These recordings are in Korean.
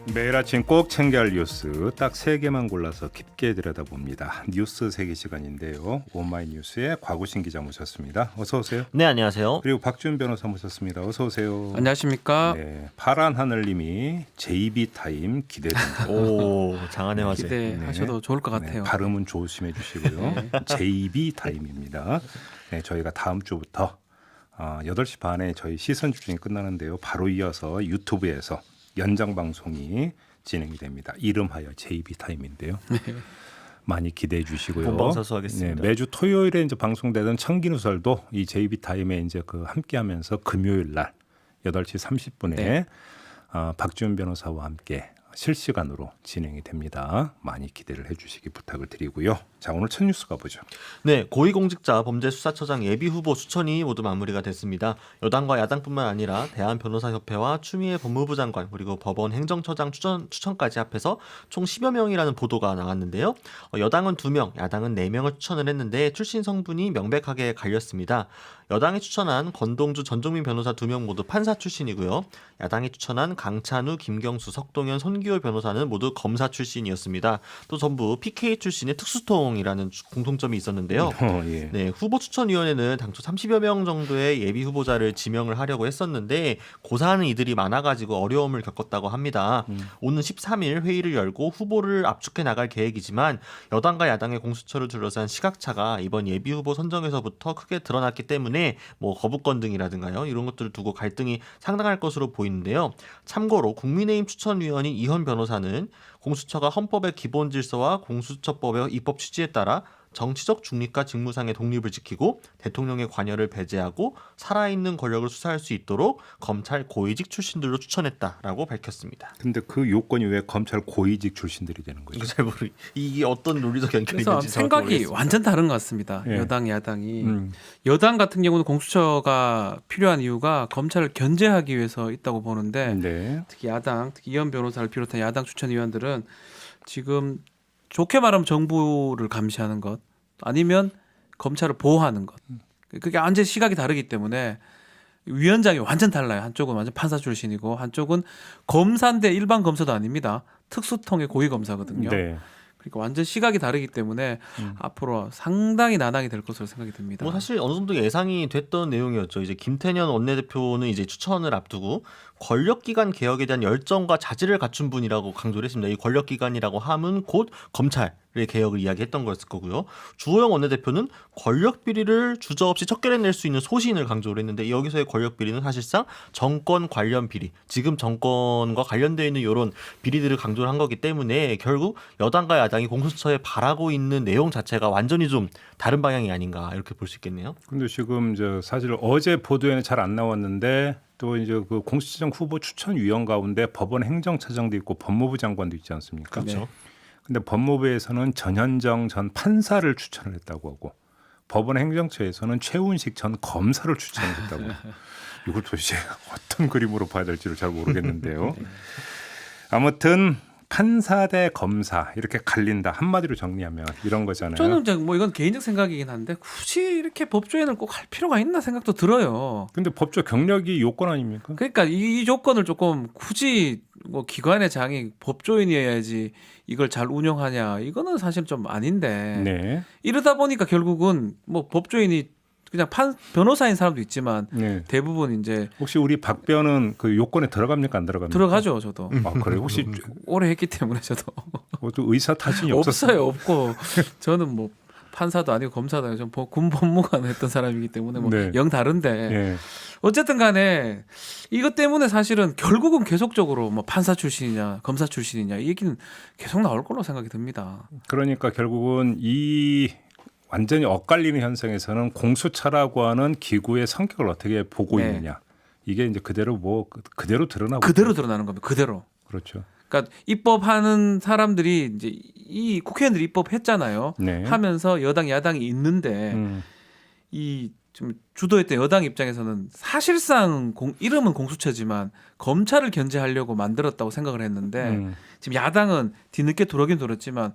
매일 아침 꼭 챙겨야 할 뉴스 딱 3개만 골라서 깊게 들여다봅니다. 뉴스 세계 시간인데요. 오마이뉴스의 곽우신 기자 모셨습니다. 어서 오세요. 네, 안녕하세요. 그리고 박준 변호사 모셨습니다. 어서 오세요. 안녕하십니까. 네, 파란 하늘님이 JB 타임 기대됩니다. 오, 장안의 화제. 기대하셔도 좋을 것 네, 같아요. 발음은 조심해 주시고요. JB 타임입니다. 네, 저희가 다음 주부터 8시 반에 저희 시선 주중이 끝나는데요. 바로 이어서 유튜브에서 연장 방송이 진행이 됩니다. 이름하여 JB 타임인데요. 많이 기대해 주시고요. 본방사수하겠습니다. 네, 매주 토요일에 이제 방송되던 청기누설도 이 JB 타임에 이제 그 함께하면서 금요일 날 8시 30분에 네. 박지훈 변호사와 함께 실시간으로 진행이 됩니다. 많이 기대를 해주시기 부탁을 드리고요. 자, 오늘 첫 뉴스 가보죠. 네, 고위공직자 범죄수사처장 예비후보 추천이 모두 마무리가 됐습니다. 여당과 야당뿐만 아니라 대한변호사협회와 추미애 법무부 장관 그리고 법원 행정처장 추천까지 합해서 총 10여 명이라는 보도가 나왔는데요. 여당은 2명, 야당은 4명을 추천을 했는데 출신 성분이 명백하게 갈렸습니다. 여당이 추천한 권동주, 전종민 변호사 2명 모두 판사 출신이고요. 야당이 추천한 강찬우, 김경수, 석동현, 손기호 변호사는 모두 검사 출신이었습니다. 또 전부 PK 출신의 특수통이라는 공통점이 있었는데요. 예. 네, 후보 추천위원회는 당초 30여 명 정도의 예비 후보자를 지명을 하려고 했었는데 고사하는 이들이 많아가지고 어려움을 겪었다고 합니다. 오는 13일 회의를 열고 후보를 압축해 나갈 계획이지만 여당과 야당의 공수처를 둘러싼 시각차가 이번 예비 후보 선정에서부터 크게 드러났기 때문에 뭐 거부권 등이라든가요 이런 것들을 두고 갈등이 상당할 것으로 보이는데요. 참고로 국민의힘 추천위원인 이현 변호사는 공수처가 헌법의 기본 질서와 공수처법의 입법 취지에 따라 정치적 중립과 직무상의 독립을 지키고 대통령의 관여를 배제하고 살아있는 권력을 수사할 수 있도록 검찰 고위직 출신들로 추천했다라고 밝혔습니다. 근데 그 요건이 왜 검찰 고위직 출신들이 되는 거죠? 이거 잘 모르. 이게 어떤 논리적 연결이 그래서 있는지 생각이 모르겠습니다. 완전 다른 것 같습니다. 예. 여당, 야당이. 음. 여당 같은 경우는 공수처가 필요한 이유가 검찰을 견제하기 위해서 있다고 보는데 네. 특히 야당, 특히 이현 변호사를 비롯한 야당 추천위원들은 지금 좋게 말하면 정부를 감시하는 것 아니면 검찰을 보호하는 것. 그게 완전 시각이 다르기 때문에 위원장이 완전 달라요. 한쪽은 완전 판사 출신이고 한쪽은 검사인데 일반 검사도 아닙니다. 특수통의 고위 검사거든요. 네. 그러니까 완전 시각이 다르기 때문에 앞으로 상당히 난항이 될 것으로 생각이 듭니다. 뭐 사실 어느 정도 예상이 됐던 내용이었죠. 이제 김태년 원내대표는 이제 추천을 앞두고 권력기관 개혁에 대한 열정과 자질을 갖춘 분이라고 강조를 했습니다. 이 권력기관이라고 함은 곧 검찰의 개혁을 이야기했던 거였을 거고요. 주호영 원내대표는 권력 비리를 주저없이 척결해낼 수 있는 소신을 강조를 했는데 여기서의 권력 비리는 사실상 정권 관련 비리, 지금 정권과 관련되어 있는 이런 비리들을 강조를 한 거기 때문에 결국 여당과 야당이 공수처에 바라고 있는 내용 자체가 완전히 좀 다른 방향이 아닌가 이렇게 볼 수 있겠네요. 근데 지금 사실 어제 보도에는 잘 안 나왔는데 또 이제 그 공수처장 후보 추천위원 가운데 법원 행정처장도 있고 법무부 장관도 있지 않습니까? 그렇죠. 근데 법무부에서는 전현정 전 판사를 추천을 했다고 하고 법원 행정처에서는 최훈식 전 검사를 추천했다고. 이걸 도대체 어떤 그림으로 봐야 될지를 잘 모르겠는데요. 아무튼 판사 대 검사 이렇게 갈린다 한마디로 정리하면 이런 거잖아요. 저는 이제 뭐 이건 개인적 생각이긴 한데 굳이 이렇게 법조인을 꼭 할 필요가 있나 생각도 들어요. 근데 법조 경력이 요건 아닙니까? 그러니까 이 조건을 조금 굳이 뭐 기관의 장이 법조인이어야지 이걸 잘 운영하냐 이거는 사실 좀 아닌데 네. 이러다 보니까 결국은 뭐 법조인이 그냥 변호사인 사람도 있지만 네. 대부분 이제 혹시 우리 박변은 그 요건에 들어갑니까 안 들어갑니까? 들어가죠. 저도 아 그래 혹시 오래 했기 때문에 저도 또 의사 타신이 없었어요? 없고 저는 뭐 판사도 아니고 검사도 아니고 전 군 법무관 했던 사람이기 때문에 뭐 네. 영 다른데 네. 어쨌든 간에 이것 때문에 사실은 결국은 계속적으로 뭐 판사 출신이냐 검사 출신이냐 이 얘기는 계속 나올 걸로 생각이 듭니다. 그러니까 결국은 이 완전히 엇갈리는 현상에서는 공수처라고 하는 기구의 성격을 어떻게 보고 네. 있느냐 이게 이제 그대로 그대로 드러나고 그대로 드러나는 겁니다. 그대로. 그렇죠. 그러니까 입법하는 사람들이 이제 이 국회의원들이 입법했잖아요. 네. 하면서 여당 야당이 있는데 이 좀 주도했던 여당 입장에서는 사실상 이름은 공수처지만 검찰을 견제하려고 만들었다고 생각을 했는데 지금 야당은 뒤늦게 돌아긴 돌았지만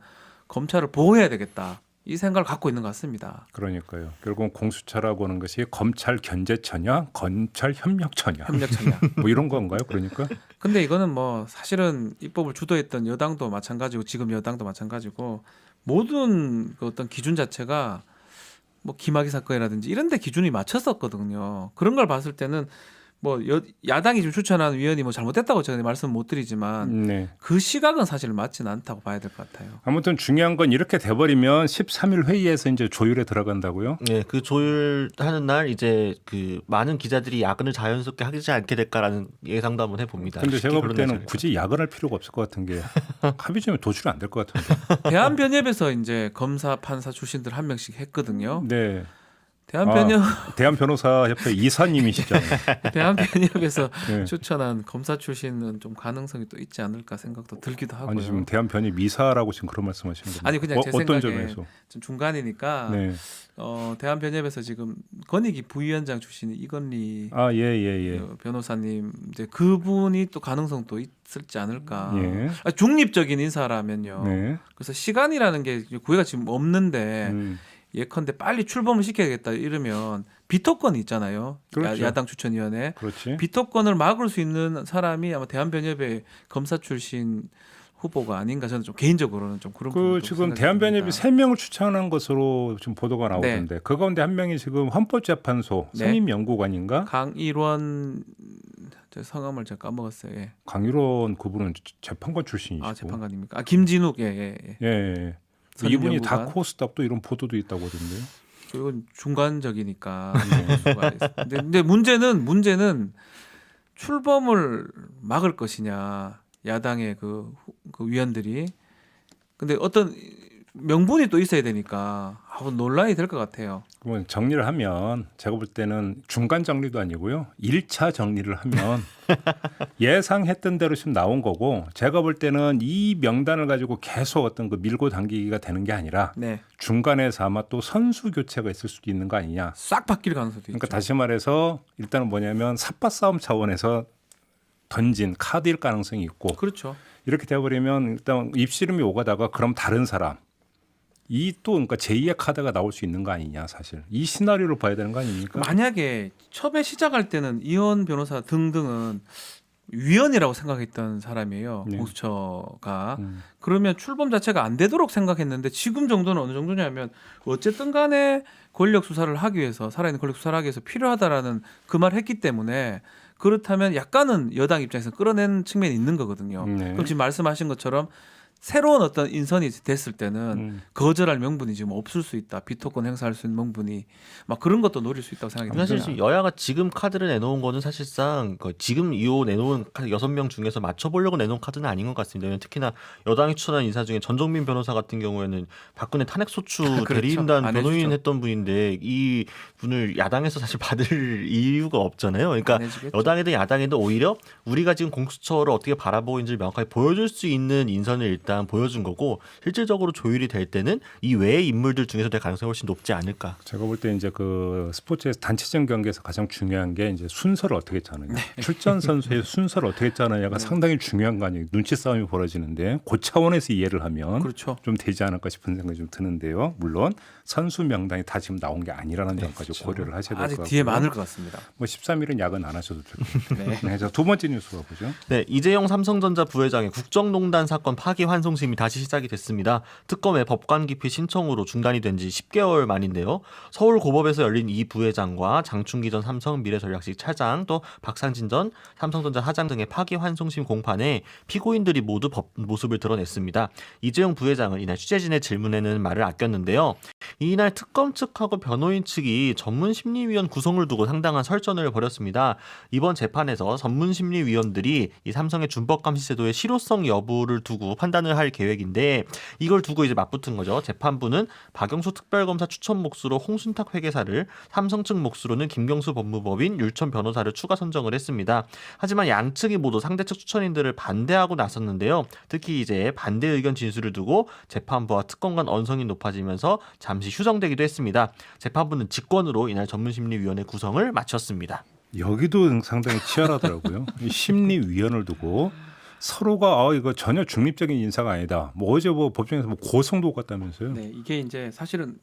검찰을 보호해야 되겠다. 이 생각을 갖고 있는 것 같습니다. 그러니까요. 결국은 공수처라고 하는 것이 검찰 견제처냐, 검찰 협력처냐, 협력처냐. 뭐 이런 건가요? 그러니까 근데 이거는 뭐 사실은 입법을 주도했던 여당도 마찬가지고 지금 여당도 마찬가지고 모든 그 어떤 기준 자체가 뭐 김학의 사건이라든지 이런 데 기준이 맞췄었거든요. 그런 걸 봤을 때는 뭐 야당이 좀 추천한 위원이 뭐 잘못됐다고 제가 말씀 못 드리지만 네. 그 시각은 사실 맞지는 않다고 봐야 될 것 같아요. 아무튼 중요한 건 이렇게 돼버리면 13일 회의에서 이제 조율에 들어간다고요? 네, 그 조율하는 날 이제 그 많은 기자들이 야근을 자연스럽게 하지 않게 될까라는 예상도 한번 해봅니다. 근데 쉽게 제가 볼 결론나지 때는 않을 굳이 야근할 필요가 없을 것 같은 게 합의점에 도출이 안 될 것 같은데. 대한변협에서 이제 검사 판사 출신들 한 명씩 했거든요. 네. 대한변협 대한변호사협회 이사님이시잖아요. 대한변협에서 네. 추천한 검사 출신은 좀 가능성이 또 있지 않을까 생각도 들기도 하고요. 아니 지금 대한변협 이사라고 지금 그런 말씀하시는 겁니까? 아니, 그냥 제 어떤 생각에 점에서? 좀 중간이니까 네. 대한변협에서 지금 건익위 부위원장 출신이 이건리 예. 변호사님 이제 그분이 또 가능성 또 있을지 않을까. 예. 중립적인 인사라면요. 네. 그래서 시간이라는 게 구애가 지금 없는데 음. 예컨대 빨리 출범을 시켜야겠다 이러면 비토권이 있잖아요. 그렇죠. 야당 추천위원회. 그렇지. 비토권을 막을 수 있는 사람이 아마 대한변협의 검사 출신 후보가 아닌가 저는 좀 개인적으로는 좀 그런 그 부분도 지금 생각이 대한변협이 듭니다. 3명을 추천한 것으로 지금 보도가 나오던데 그 가운데 한 명이 지금 헌법재판소 네. 선임연구관인가? 강일원 제 성함을 제가 까먹었어요. 예. 강일원 그분은 재판관 출신이시고. 아 재판관입니까? 김진욱 예. 예. 선임 이분이 연구관. 다코스답도 이런 보도도 있다고 하던데요. 이건 중간적이니까. 네. 근데 문제는 출범을 막을 것이냐 야당의 그 위원들이. 근데 어떤 명분이 또 있어야 되니까 논란이 될 것 같아요. 그러면 정리를 하면 제가 볼 때는 중간 정리도 아니고요. 1차 정리를 하면 예상했던 대로 지금 나온 거고 제가 볼 때는 이 명단을 가지고 계속 어떤 그 밀고 당기기가 되는 게 아니라 네. 중간에서 아마 또 선수 교체가 있을 수도 있는 거 아니냐. 싹 바뀔 가능성도 그러니까 있죠. 다시 말해서 일단은 뭐냐면 삿바 싸움 차원에서 던진 카드일 가능성이 있고 그렇죠. 이렇게 돼버리면 일단 입씨름이 오가다가 그럼 다른 사람 이 또 그러니까 제2의 카드가 나올 수 있는 거 아니냐 사실 이 시나리오를 봐야 되는 거 아닙니까? 만약에 처음에 시작할 때는 이원 변호사 등등은 위원이라고 생각했던 사람이에요. 네. 공수처가. 그러면 출범 자체가 안 되도록 생각했는데 지금 정도는 어느 정도냐면 어쨌든 간에 권력 수사를 하기 위해서 살아있는 권력 수사를 하기 위해서 필요하다라는 그 말을 했기 때문에 그렇다면 약간은 여당 입장에서 끌어낸 측면이 있는 거거든요. 네. 그럼 지금 말씀하신 것처럼 새로운 어떤 인선이 됐을 때는 거절할 명분이 지금 없을 수 있다. 비토권 행사할 수 있는 명분이 막 그런 것도 노릴 수 있다고 생각이 듭니다. 사실 지금 여야가 지금 카드를 내놓은 거는 사실상 지금 이후 내놓은 6명 중에서 맞춰보려고 내놓은 카드는 아닌 것 같습니다. 왜냐하면 특히나 여당이 추천한 인사 중에 전정민 변호사 같은 경우에는 박근혜 탄핵소추 그렇죠. 대리인단 안 변호인 해주죠. 했던 분인데 이 분을 야당에서 사실 받을 이유가 없잖아요. 그러니까 안 해주겠죠. 여당이든 야당이든 오히려 우리가 지금 공수처를 어떻게 바라보고 있는지를 명확하게 보여줄 수 있는 인선을 일단 보여준 거고 실질적으로 조율이 될 때는 이 외의 인물들 중에서 될 가능성이 훨씬 높지 않을까. 제가 볼 때 이제 그 스포츠에서 단체전 경기에서 가장 중요한 게 이제 순서를 어떻게 짜느냐. 출전 선수의 순서를 어떻게 짜느냐가 상당히 중요한 거 아니에요. 눈치 싸움이 벌어지는데 그 차원에서 이해를 하면 그렇죠. 좀 되지 않을까 싶은 생각이 좀 드는데요. 물론 선수 명단이 다 지금 나온 게 아니라는 점까지 고려를 하셔야 될 것 아직 같고요. 뒤에 많을 것 같습니다. 뭐 13일은 야근 안 하셔도 될 것 같아요. 네, 자, 두 번째 뉴스가 보죠. 네, 이재용 삼성전자 부회장의 국정농단 사건 파기환송심이 다시 시작이 됐습니다. 특검의 법관 기피 신청으로 중단이 된 지 10개월 만인데요. 서울고법에서 열린 이 부회장과 장충기 전 삼성 미래전략실 차장 또 박상진 전 삼성전자 사장 등의 파기환송심 공판에 피고인들이 모두 모습을 드러냈습니다. 이재용 부회장은 이날 취재진의 질문에는 말을 아꼈는데요. 이날 특검 측하고 변호인 측이 전문심리위원 구성을 두고 상당한 설전을 벌였습니다. 이번 재판에서 전문심리위원들이 이 삼성의 준법감시제도의 실효성 여부를 두고 판단을 할 계획인데 이걸 두고 이제 맞붙은 거죠. 재판부는 박영수 특별검사 추천 몫으로 홍순탁 회계사를, 삼성 측 몫으로는 김경수 법무법인, 율천 변호사를 추가 선정을 했습니다. 하지만 양측이 모두 상대 측 추천인들을 반대하고 나섰는데요. 특히 이제 반대 의견 진술을 두고 재판부와 특검 간 언성이 높아지면서 잠시 휴정되기도 했습니다. 재판부는 직권으로 이날 전문심리위원회 구성을 마쳤습니다. 여기도 상당히 치열하더라고요. 이 심리위원을 두고 서로가 이거 전혀 중립적인 인사가 아니다. 뭐 어제 뭐 법정에서 뭐 고성도 갔다면서요? 네, 이게 이제 사실은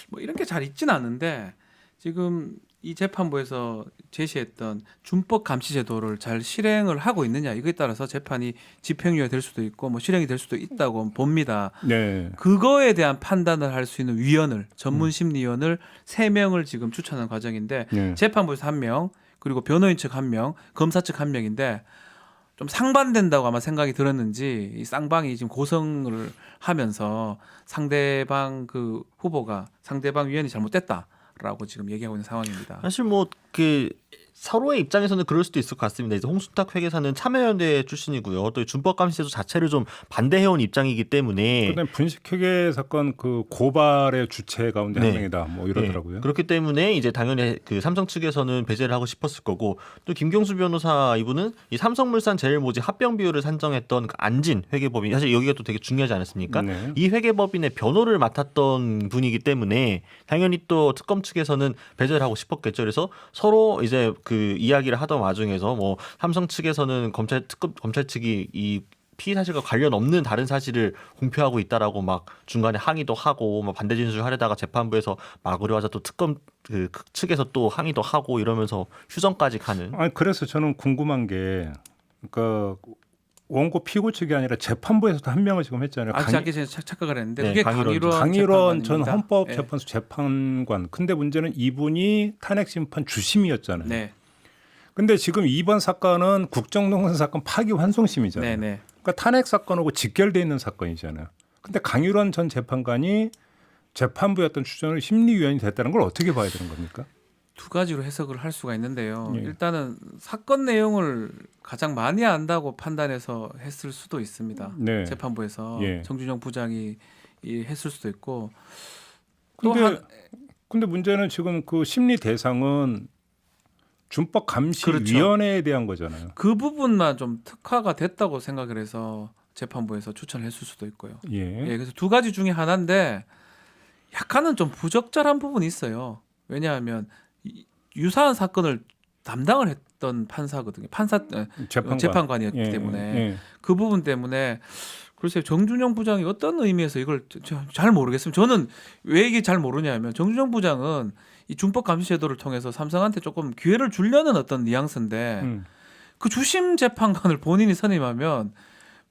뭐 이런 게 잘 있지는 않은데 지금 이 재판부에서 제시했던 준법 감시 제도를 잘 실행을 하고 있느냐 이거에 따라서 재판이 집행유예 될 수도 있고 뭐 실행이 될 수도 있다고 봅니다. 네. 그거에 대한 판단을 할 수 있는 위원을 전문 심리위원을 3명을 지금 추천한 과정인데 네. 재판부에서 1명 그리고 변호인 측 1명 검사 측 1명인데 좀 상반된다고 아마 생각이 들었는지 이 쌍방이 지금 고성을 하면서 상대방 그 후보가 상대방 위원이 잘못됐다라고 지금 얘기하고 있는 상황입니다. 사실 뭐 그 서로의 입장에서는 그럴 수도 있을 것 같습니다. 이제 홍순탁 회계사는 참여연대 출신이고요. 또 준법감시제도 자체를 좀 반대해온 입장이기 때문에 그다음 분식회계 사건 그 고발의 주체 가운데 한 명이다. 뭐 이러더라고요. 네. 그렇기 때문에 이제 당연히 그 삼성 측에서는 배제를 하고 싶었을 거고 또 김경수 변호사 이분은 이 삼성물산 제일모직 합병 비율을 산정했던 그 안진 회계법인 사실 여기가 또 되게 중요하지 않았습니까? 네. 이 회계법인의 변호를 맡았던 분이기 때문에 당연히 또 특검 측에서는 배제를 하고 싶었겠죠. 그래서 서로 이제 그 이야기를 하던 와중에서 뭐 삼성 측에서는 검찰 측이 이 피의 사실과 관련 없는 다른 사실을 공표하고 있다라고 막 중간에 항의도 하고 막 반대 진술하려다가 재판부에서 막으려 하자 또 특검 그 측에서 또 항의도 하고 이러면서 휴전까지 가는. 아니 그래서 저는 궁금한 게 그러니까 원고 피고 측이 아니라 재판부에서도 한 명을 지금 했잖아요. 자기 전에 착각을 했는데 네, 그게 강일원 전 재판관입니다. 헌법재판소 재판관. 근데 문제는 이분이 탄핵심판 주심이었잖아요. 네, 근데 지금 이번 사건은 국정농단 사건 파기환송심이잖아요. 네, 네. 그러니까 탄핵 사건하고 직결돼 있는 사건이잖아요. 근데 강일원 전 재판관이 재판부였던 추정을 심리위원이 됐다는 걸 어떻게 봐야 되는 겁니까? 두 가지로 해석을 할 수가 있는데요. 예. 일단은 사건 내용을 가장 많이 안다고 판단해서 했을 수도 있습니다. 네. 재판부에서 예. 정준영 부장이 했을 수도 있고 근데 문제는 지금 그 심리 대상은 준법 감시위원회에 대한 거잖아요. 그 부분만 좀 특화가 됐다고 생각을 해서 재판부에서 추천을 했을 수도 있고요. 예. 그래서 두 가지 중에 하나인데 약간은 좀 부적절한 부분이 있어요. 왜냐하면 유사한 사건을 담당을 했던 판사거든요. 재판관이었기 예, 때문에 예. 그 부분 때문에 글쎄요 정준영 부장이 어떤 의미에서 이걸 잘 모르겠습니다. 저는 왜 이게 잘 모르냐면 정준영 부장은 이 준법 감시 제도를 통해서 삼성한테 조금 기회를 주려는 어떤 뉘앙스인데 그 주심 재판관을 본인이 선임하면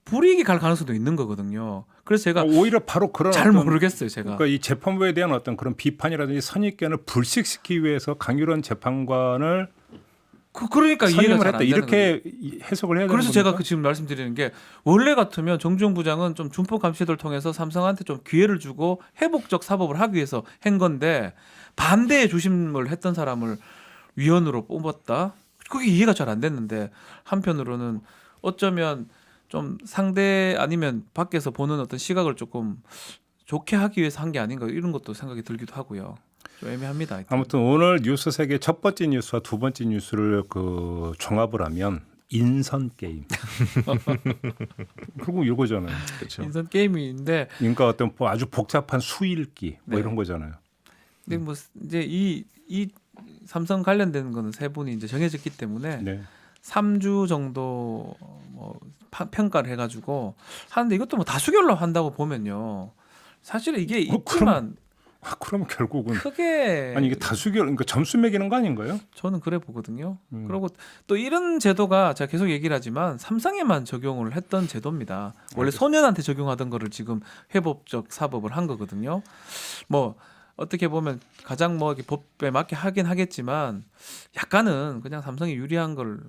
불이익이 갈 가능성도 있는 거거든요. 그래서 제가 오히려 바로 그런 잘 어떤 모르겠어요. 제가 그러니까 이 재판부에 대한 어떤 그런 비판이라든지 선입견을 불식시키기 위해서 강일원 재판관을 그러니까 이해가 선임을 잘 했다 안 되는 이렇게 해석을 해야 되는 그래서 제가 겁니까? 지금 말씀드리는 게 원래 같으면 정주영 부장은 좀 준법 감시제도를 통해서 삼성한테 좀 기회를 주고 회복적 사법을 하기 위해서 한 건데 반대의 조심을 했던 사람을 위원으로 뽑았다. 그게 이해가 잘 안 됐는데 한편으로는 어쩌면 좀 상대 아니면 밖에서 보는 어떤 시각을 조금 좋게 하기 위해서 한 게 아닌가 이런 것도 생각이 들기도 하고요. 좀 애매합니다. 하여튼. 아무튼 오늘 뉴스 세계 첫 번째 뉴스와 두 번째 뉴스를 그 종합을 하면 인선 게임. 그리고 이거잖아요. 그렇죠. 인선 게임인데 그러니까 어떤 뭐 아주 복잡한 수일기 뭐 네. 이런 거잖아요. 근데 뭐 이제 이 삼성 관련된 거는 세 분이 이제 정해졌기 때문에 네. 3주 정도 뭐 평가를 해가지고 하는데 이것도 뭐 다수결로 한다고 보면요. 사실 이게 있지만 그럼 결국은 크게 아니 이게 다수결 그러니까 점수 매기는 거 아닌가요? 저는 그래 보거든요. 그리고 또 이런 제도가 제가 계속 얘기를 하지만 삼성에만 적용을 했던 제도입니다. 원래 알겠습니다. 소년한테 적용하던 거를 지금 회법적 사법을 한 거거든요. 뭐 어떻게 보면 가장 뭐 이렇게 법에 맞게 하긴 하겠지만 약간은 그냥 삼성이 유리한 걸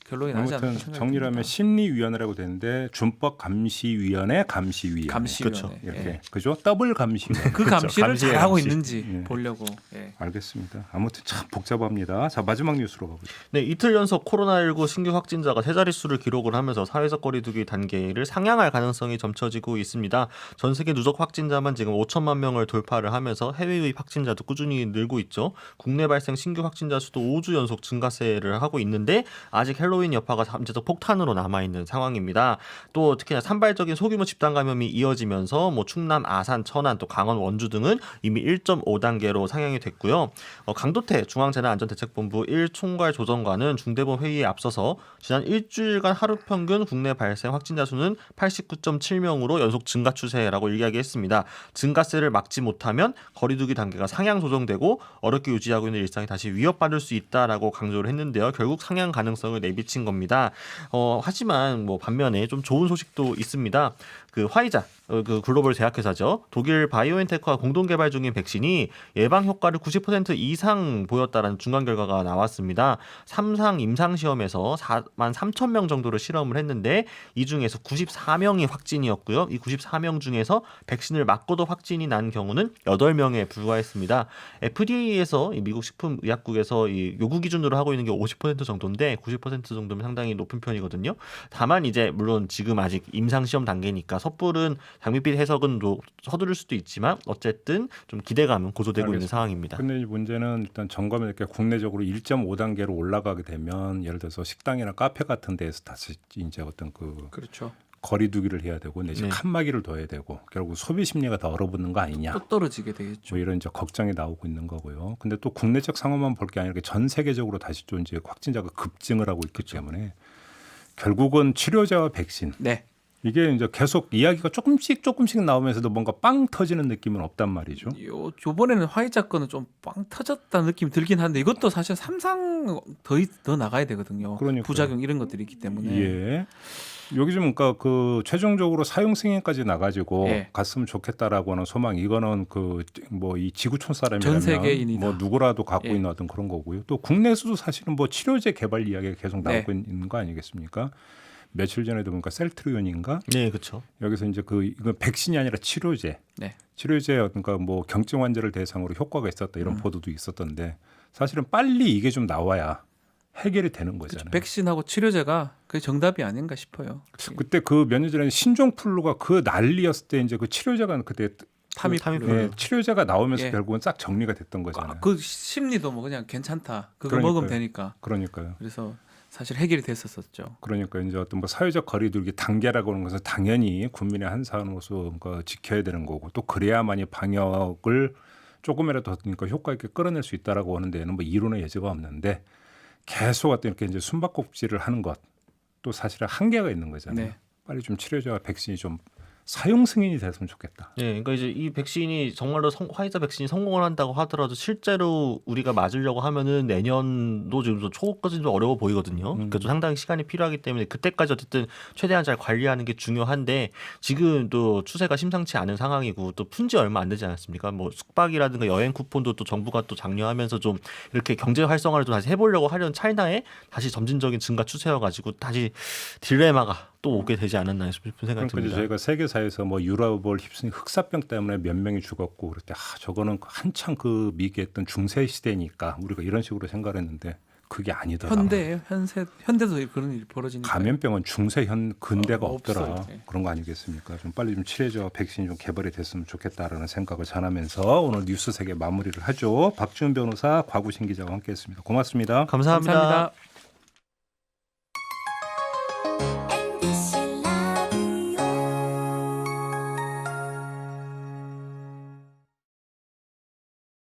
결론이 나지 않을까 아무튼 생각이 정리를 하면 듭니다. 심리위원회라고 되는데 준법 감시위원회 감시위원회 감시위원회. 그렇죠. 이렇게 예. 그죠? 더블 감시위원회. 그 감시를 감시의 잘 하고 감시. 있는지 예. 보려고. 예. 알겠습니다. 아무튼 참 복잡합니다. 자 마지막 뉴스로 가보죠. 네, 이틀 연속 코로나19 신규 확진자가 세 자릿수를 기록을 하면서 사회적 거리두기 단계를 상향할 가능성이 점쳐지고 있습니다. 전 세계 누적 확진자만 지금 5천만 명을 돌파를 하면서 해외 유입 확진자도 꾸준히 늘고 있죠. 국내 발생 신규 확진자 수도 5주 연속 증가세를 하고 있는데 아직 헬로윈 여파가 잠재적 폭탄으로 남아 있는 상황입니다. 또 특히나 산발적인 소규모 집단 감염이 이어지면서 뭐 충남, 아산, 천안, 또 강원, 원주 등은 이미 1.5단계로 상향이 됐고요. 강도태 중앙재난안전대책본부 1총괄 조정관은 중대본 회의에 앞서서 지난 일주일간 하루 평균 국내 발생 확진자 수는 89.7명으로 연속 증가 추세라고 이야기했습니다. 증가세를 막지 못하면 거리두기 단계가 상향 조정되고 어렵게 유지하고 있는 일상이 다시 위협받을 수 있다라고 강조를 했는데요. 결국 상향 가능성을 내비친 겁니다. 하지만 뭐 반면에 좀 좋은 소식도 있습니다. 그 화이자, 그 글로벌 제약회사죠. 독일 바이오엔테크와 공동 개발 중인 백신이 예방 효과를 90% 이상 보였다라는 중간 결과가 나왔습니다. 3상 임상 시험에서 4만 3천 명 정도를 실험을 했는데 이 중에서 94명이 확진이었고요. 이 94명 중에서 백신을 맞고도 확진이 난 경우는 8명에 불과했습니다. FDA에서 미국 식품의약국에서 이 요구 기준으로 하고 있는 게 50% 정도인데 90% 정도면 상당히 높은 편이거든요. 다만 이제 물론 지금 아직 임상 시험 단계니까 섣부른 장밋빛 해석은 서두를 수도 있지만 어쨌든 좀 기대감은 고조되고 있는 상황입니다. 근데 이 문제는 일단 점검이 이렇게 국내적으로 1.5단계로 올라가게 되면 예를 들어서 식당이나 카페 같은 데에서 다시 이제 어떤 그렇죠. 거리두기를 해야 되고 내지 네. 칸막이를 둬야 되고 결국 소비 심리가 더 얼어붙는 거 아니냐. 또 떨어지게 되겠죠. 뭐 이런 이제 걱정이 나오고 있는 거고요. 근데 또 국내적 상황만 볼 게 아니라 전 세계적으로 다시 또 이제 확진자가 급증을 하고 있기 때문에 결국은 치료제와 백신 네. 이게 이제 계속 이야기가 조금씩 나오면서도 뭔가 빵 터지는 느낌은 없단 말이죠. 요번에는 화이자 거는 좀 빵 터졌다는 느낌이 들긴 하는데 이것도 사실 3상 더 나가야 되거든요. 그러니까요. 부작용 이런 것들이 있기 때문에. 예. 여기 좀 그러니까 그 최종적으로 사용 승인까지 나가지고 예. 갔으면 좋겠다라고 하는 소망 이거는 그 뭐 이 지구촌 사람이라면 전 세계인이다. 뭐 누구라도 갖고 예. 있는 어떤 그런 거고요. 또 국내에서도 사실은 뭐 치료제 개발 이야기가 계속 나오고 네. 있는 거 아니겠습니까? 며칠 전에도 보니까 셀트리온인가 네, 그렇죠. 여기서 이제 이건 백신이 아니라 치료제. 네. 치료제 그러니까 뭐 경증 환자를 대상으로 효과가 있었다 이런 보도도 있었던데 사실은 빨리 이게 좀 나와야 해결이 되는 거잖아요. 백신하고 치료제가 그게 정답이 아닌가 싶어요. 그때 그 몇 년 전에 신종플루가 그 난리였을 때 이제 그 치료제가 그때 타미플루. 예, 치료제가 나오면서 예. 결국은 싹 정리가 됐던 거잖아요. 그 심리도 뭐 그냥 괜찮다. 그거 그러니까요. 먹으면 되니까. 그러니까요. 그래서 사실 해결이 됐었었죠. 그러니까 이제 어떤 뭐 사회적 거리두기 단계라고 하는 것은 당연히 국민의 한 사람으로서 지켜야 되는 거고 또 그래야만이 방역을 조금이라도 그러니까 효과 있게 끌어낼 수 있다라고 하는 데에는 뭐 이론의 여지가 없는데 계속 어떤 이렇게 이제 숨바꼭질을 하는 것 또 사실은 한계가 있는 거잖아요. 네. 빨리 좀 치료제와 백신이 좀 사용 승인이 됐으면 좋겠다. 네, 그러니까 이제 이 백신이 정말로 화이자 백신이 성공을 한다고 하더라도 실제로 우리가 맞으려고 하면은 내년도 지금 초까지 좀 어려워 보이거든요. 그러니까 좀 상당히 시간이 필요하기 때문에 그때까지 어쨌든 최대한 잘 관리하는 게 중요한데 지금도 추세가 심상치 않은 상황이고 또 푼지 얼마 안 되지 않았습니까? 뭐 숙박이라든가 여행 쿠폰도 또 정부가 또 장려하면서 좀 이렇게 경제 활성화를 좀 다시 해보려고 하려는 차이나에 다시 점진적인 증가 추세여가지고 다시 딜레마가 또 오게 되지 않았나 싶은 생각이 그러니까 듭니다. 저희가 세계사에서 뭐 유럽을 휩쓴 흑사병 때문에 몇 명이 죽었고 그럴 때 저거는 한창 그 미개했던 중세 시대니까 우리가 이런 식으로 생각을 했는데 그게 아니더라. 현대예요. 현대도 그런 일이 벌어지니까. 감염병은 중세 근대가 없더라. 없어요. 네. 그런 거 아니겠습니까? 좀 빨리 좀 치료제와 백신이 좀 개발이 됐으면 좋겠다라는 생각을 전하면서 오늘 뉴스 세계 마무리를 하죠. 박지훈 변호사, 곽우신 기자와 함께했습니다. 고맙습니다. 감사합니다. 감사합니다.